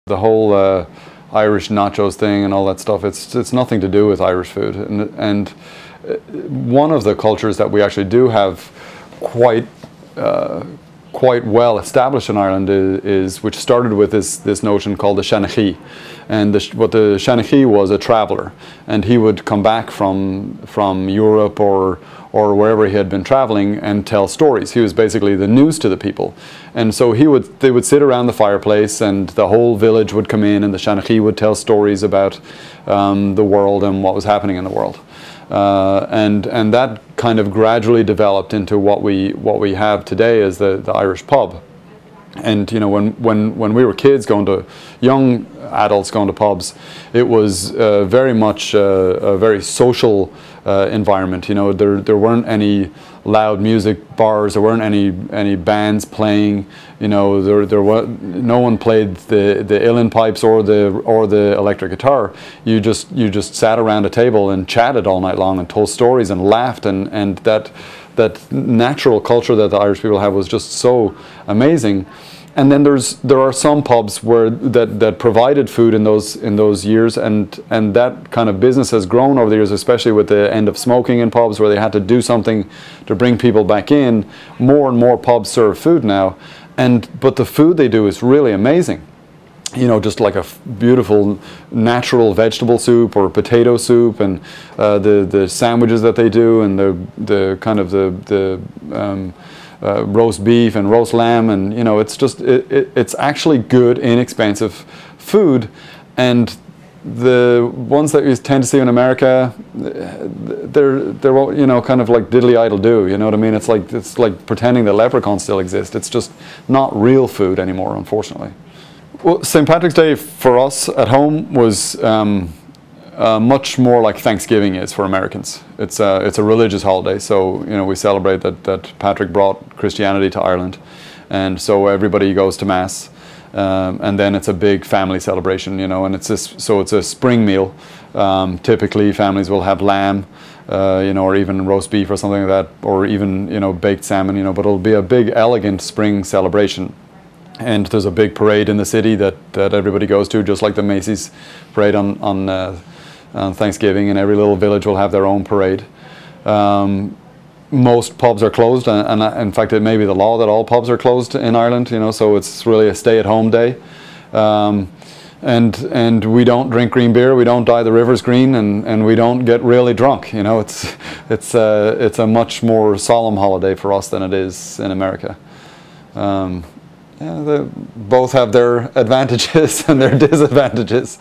The whole Irish nachos thing and all that stuff, it's nothing to do with Irish food. And one of the cultures that we actually do have quite well established in Ireland is which started with this notion called the Shanachie. And what the Shanachie was a traveller, and he would come back from Europe or wherever he had been traveling and tell stories. He was basically the news to the people. And so they would sit around the fireplace, and the whole village would come in, and the Shanachie would tell stories about the world and what was happening in the world. And that kind of gradually developed into what we have today as the Irish pub. And you know, when we were kids, young adults going to pubs, it was very much a very social environment. You know, there weren't any loud music bars, there weren't any bands playing. You know, no one played the uilleann pipes or the electric guitar. You just sat around a table and chatted all night long and told stories and laughed, and that natural culture that the Irish people have was just so amazing. And then there are some pubs that provided food in those years, and that kind of business has grown over the years, especially with the end of smoking in pubs, where they had to do something to bring people back in. More and more pubs serve food now, but the food they do is really amazing. You know, just like a beautiful natural vegetable soup or potato soup, and the sandwiches that they do, and the kind of the roast beef and roast lamb, and you know, it's actually good, inexpensive food. And the ones that you tend to see in America, they're you know, kind of like diddly idle do. You know what I mean? It's like pretending that leprechauns still exist. It's just not real food anymore, unfortunately. Well, St. Patrick's Day for us at home was much more like Thanksgiving is for Americans. It's a religious holiday, so you know, we celebrate that Patrick brought Christianity to Ireland, and so everybody goes to mass, and then it's a big family celebration, you know, and it's a spring meal. Typically, families will have lamb, you know, or even roast beef or something like that, or even, you know, baked salmon, you know. But it'll be a big, elegant spring celebration. And there's a big parade in the city that everybody goes to, just like the Macy's parade on Thanksgiving, and every little village will have their own parade. Most pubs are closed, and in fact it may be the law that all pubs are closed in Ireland, you know, so it's really a stay-at-home day. And we don't drink green beer, we don't dye the rivers green, and we don't get really drunk. You know, it's a much more solemn holiday for us than it is in America. Yeah, they both have their advantages and their disadvantages.